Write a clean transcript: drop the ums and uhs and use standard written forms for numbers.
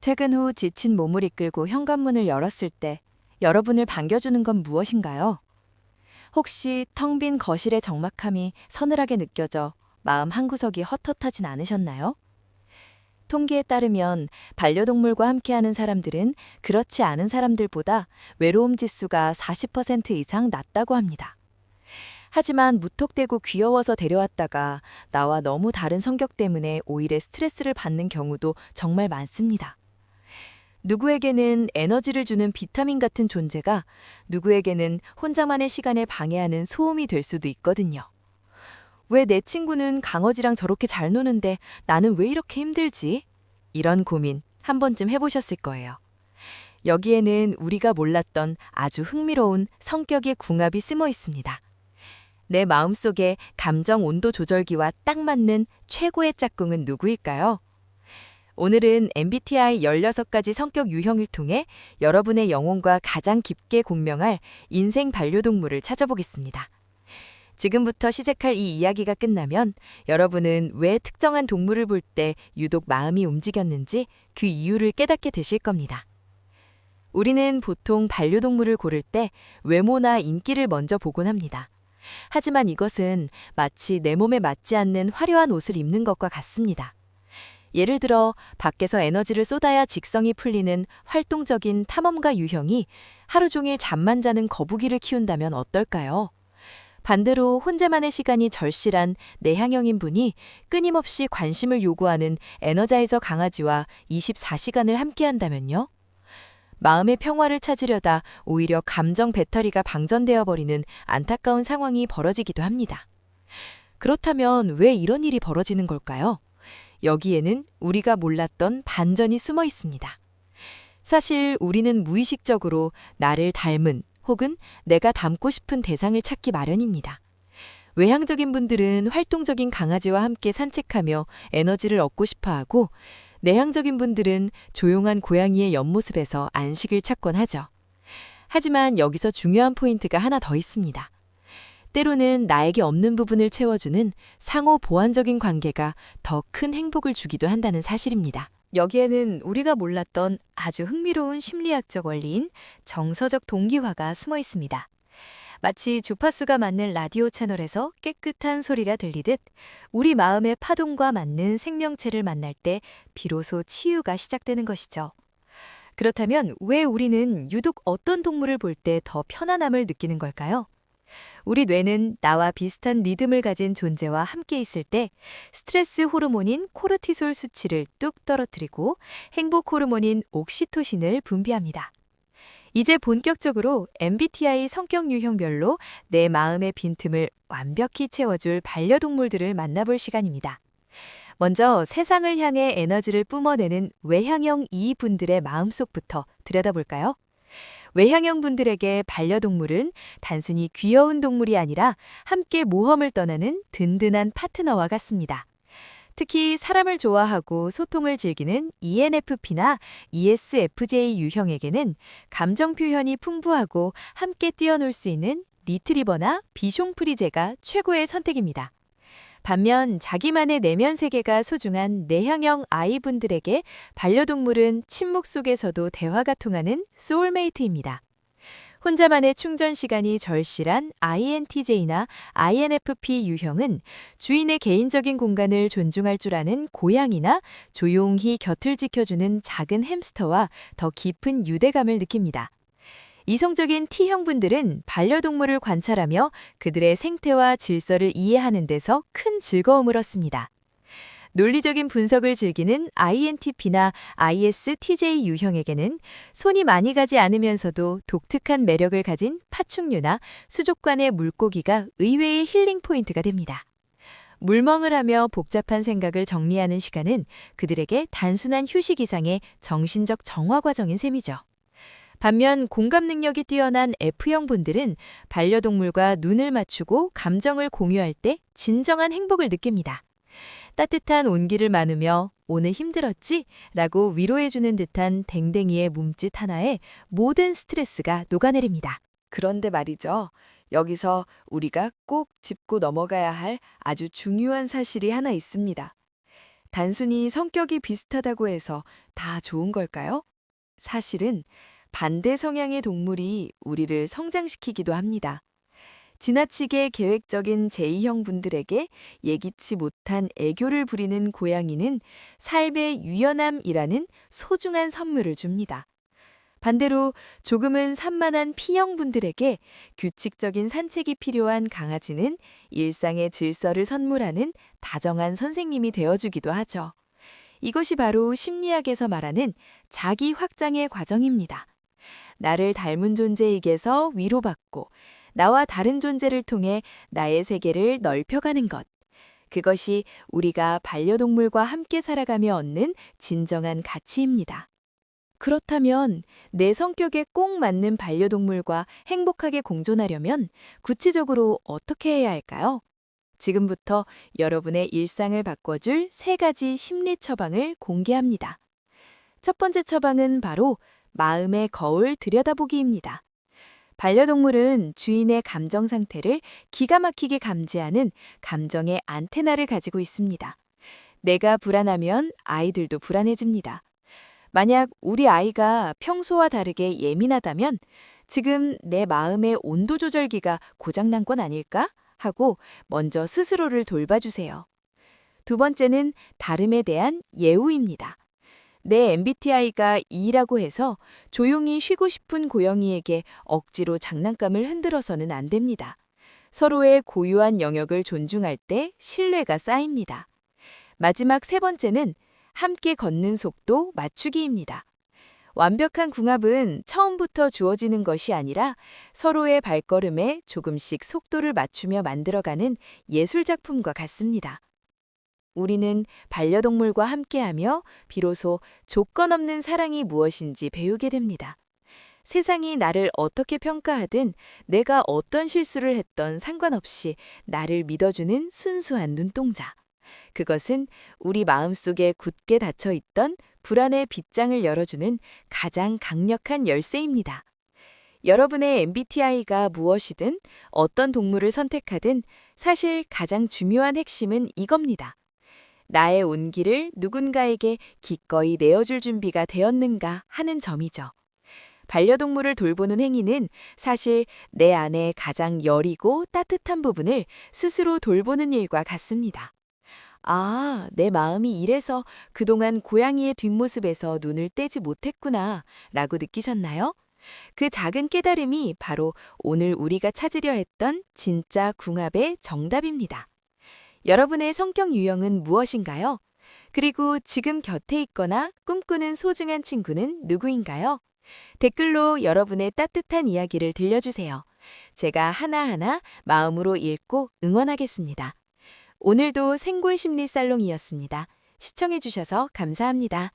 퇴근 후 지친 몸을 이끌고 현관문을 열었을 때 여러분을 반겨주는 건 무엇인가요? 혹시 텅 빈 거실의 적막함이 서늘하게 느껴져 마음 한구석이 헛헛하진 않으셨나요? 통계에 따르면 반려동물과 함께하는 사람들은 그렇지 않은 사람들보다 외로움 지수가 40% 이상 낮다고 합니다. 하지만 무턱대고 귀여워서 데려왔다가 나와 너무 다른 성격 때문에 오히려 스트레스를 받는 경우도 정말 많습니다. 누구에게는 에너지를 주는 비타민 같은 존재가 누구에게는 혼자만의 시간에 방해하는 소음이 될 수도 있거든요. 왜 내 친구는 강아지랑 저렇게 잘 노는데 나는 왜 이렇게 힘들지? 이런 고민 한 번쯤 해보셨을 거예요. 여기에는 우리가 몰랐던 아주 흥미로운 성격의 궁합이 숨어 있습니다. 내 마음속에 감정 온도 조절기와 딱 맞는 최고의 짝꿍은 누구일까요? 오늘은 MBTI 16가지 성격 유형을 통해 여러분의 영혼과 가장 깊게 공명할 인생 반려동물을 찾아보겠습니다. 지금부터 시작할 이 이야기가 끝나면 여러분은 왜 특정한 동물을 볼 때 유독 마음이 움직였는지 그 이유를 깨닫게 되실 겁니다. 우리는 보통 반려동물을 고를 때 외모나 인기를 먼저 보곤 합니다. 하지만 이것은 마치 내 몸에 맞지 않는 화려한 옷을 입는 것과 같습니다. 예를 들어 밖에서 에너지를 쏟아야 직성이 풀리는 활동적인 탐험가 유형이 하루 종일 잠만 자는 거북이를 키운다면 어떨까요? 반대로 혼자만의 시간이 절실한 내향형인 분이 끊임없이 관심을 요구하는 에너자이저 강아지와 24시간을 함께한다면요? 마음의 평화를 찾으려다 오히려 감정 배터리가 방전되어 버리는 안타까운 상황이 벌어지기도 합니다. 그렇다면 왜 이런 일이 벌어지는 걸까요? 여기에는 우리가 몰랐던 반전이 숨어 있습니다. 사실 우리는 무의식적으로 나를 닮은 혹은 내가 닮고 싶은 대상을 찾기 마련입니다. 외향적인 분들은 활동적인 강아지와 함께 산책하며 에너지를 얻고 싶어 하고, 내향적인 분들은 조용한 고양이의 옆모습에서 안식을 찾곤 하죠. 하지만 여기서 중요한 포인트가 하나 더 있습니다. 때로는 나에게 없는 부분을 채워주는 상호 보완적인 관계가 더 큰 행복을 주기도 한다는 사실입니다. 여기에는 우리가 몰랐던 아주 흥미로운 심리학적 원리인 정서적 동기화가 숨어 있습니다. 마치 주파수가 맞는 라디오 채널에서 깨끗한 소리가 들리듯 우리 마음의 파동과 맞는 생명체를 만날 때 비로소 치유가 시작되는 것이죠. 그렇다면 왜 우리는 유독 어떤 동물을 볼 때 더 편안함을 느끼는 걸까요? 우리 뇌는 나와 비슷한 리듬을 가진 존재와 함께 있을 때 스트레스 호르몬인 코르티솔 수치를 뚝 떨어뜨리고 행복 호르몬인 옥시토신을 분비합니다. 이제 본격적으로 MBTI 성격 유형별로 내 마음의 빈틈을 완벽히 채워줄 반려동물들을 만나볼 시간입니다. 먼저 세상을 향해 에너지를 뿜어내는 외향형 E분들의 마음속부터 들여다볼까요? 외향형 분들에게 반려동물은 단순히 귀여운 동물이 아니라 함께 모험을 떠나는 든든한 파트너와 같습니다. 특히 사람을 좋아하고 소통을 즐기는 ENFP나 ESFJ 유형에게는 감정 표현이 풍부하고 함께 뛰어놀 수 있는 리트리버나 비숑프리제가 최고의 선택입니다. 반면 자기만의 내면 세계가 소중한 내향형 I분들에게 반려동물은 침묵 속에서도 대화가 통하는 소울메이트입니다. 혼자만의 충전 시간이 절실한 INTJ나 INFP 유형은 주인의 개인적인 공간을 존중할 줄 아는 고양이나 조용히 곁을 지켜주는 작은 햄스터와 더 깊은 유대감을 느낍니다. 이성적인 T형분들은 반려동물을 관찰하며 그들의 생태와 질서를 이해하는 데서 큰 즐거움을 얻습니다. 논리적인 분석을 즐기는 INTP나 ISTJ 유형에게는 손이 많이 가지 않으면서도 독특한 매력을 가진 파충류나 수족관의 물고기가 의외의 힐링 포인트가 됩니다. 물멍을 하며 복잡한 생각을 정리하는 시간은 그들에게 단순한 휴식 이상의 정신적 정화 과정인 셈이죠. 반면 공감 능력이 뛰어난 F형 분들은 반려동물과 눈을 맞추고 감정을 공유할 때 진정한 행복을 느낍니다. 따뜻한 온기를 나누며 오늘 힘들었지? 라고 위로해주는 듯한 댕댕이의 몸짓 하나에 모든 스트레스가 녹아내립니다. 그런데 말이죠. 여기서 우리가 꼭 짚고 넘어가야 할 아주 중요한 사실이 하나 있습니다. 단순히 성격이 비슷하다고 해서 다 좋은 걸까요? 사실은 반대 성향의 동물이 우리를 성장시키기도 합니다. 지나치게 계획적인 제2형 분들에게 예기치 못한 애교를 부리는 고양이는 삶의 유연함이라는 소중한 선물을 줍니다. 반대로 조금은 산만한 P형 분들에게 규칙적인 산책이 필요한 강아지는 일상의 질서를 선물하는 다정한 선생님이 되어주기도 하죠. 이것이 바로 심리학에서 말하는 자기 확장의 과정입니다. 나를 닮은 존재에게서 위로받고 나와 다른 존재를 통해 나의 세계를 넓혀가는 것. 그것이 우리가 반려동물과 함께 살아가며 얻는 진정한 가치입니다. 그렇다면 내 성격에 꼭 맞는 반려동물과 행복하게 공존하려면 구체적으로 어떻게 해야 할까요? 지금부터 여러분의 일상을 바꿔줄 3가지 심리 처방을 공개합니다. 첫 번째 처방은 바로 마음의 거울 들여다보기입니다. 반려동물은 주인의 감정 상태를 기가 막히게 감지하는 감정의 안테나를 가지고 있습니다. 내가 불안하면 아이들도 불안해집니다. 만약 우리 아이가 평소와 다르게 예민하다면 지금 내 마음의 온도 조절기가 고장난 건 아닐까? 하고 먼저 스스로를 돌봐주세요. 두 번째는 다름에 대한 예우입니다. 내 MBTI가 E라고 해서 조용히 쉬고 싶은 고양이에게 억지로 장난감을 흔들어서는 안 됩니다. 서로의 고유한 영역을 존중할 때 신뢰가 쌓입니다. 마지막 3번째는 함께 걷는 속도 맞추기입니다. 완벽한 궁합은 처음부터 주어지는 것이 아니라 서로의 발걸음에 조금씩 속도를 맞추며 만들어가는 예술작품과 같습니다. 우리는 반려동물과 함께하며 비로소 조건 없는 사랑이 무엇인지 배우게 됩니다. 세상이 나를 어떻게 평가하든 내가 어떤 실수를 했던 상관없이 나를 믿어주는 순수한 눈동자. 그것은 우리 마음속에 굳게 닫혀있던 불안의 빗장을 열어주는 가장 강력한 열쇠입니다. 여러분의 MBTI가 무엇이든 어떤 동물을 선택하든 사실 가장 중요한 핵심은 이겁니다. 나의 온기를 누군가에게 기꺼이 내어줄 준비가 되었는가 하는 점이죠. 반려동물을 돌보는 행위는 사실 내 안에 가장 여리고 따뜻한 부분을 스스로 돌보는 일과 같습니다. 아, 내 마음이 이래서 그동안 고양이의 뒷모습에서 눈을 떼지 못했구나 라고 느끼셨나요? 그 작은 깨달음이 바로 오늘 우리가 찾으려 했던 진짜 궁합의 정답입니다. 여러분의 성격 유형은 무엇인가요? 그리고 지금 곁에 있거나 꿈꾸는 소중한 친구는 누구인가요? 댓글로 여러분의 따뜻한 이야기를 들려주세요. 제가 하나하나 마음으로 읽고 응원하겠습니다. 오늘도 생골 심리 살롱이었습니다. 시청해주셔서 감사합니다.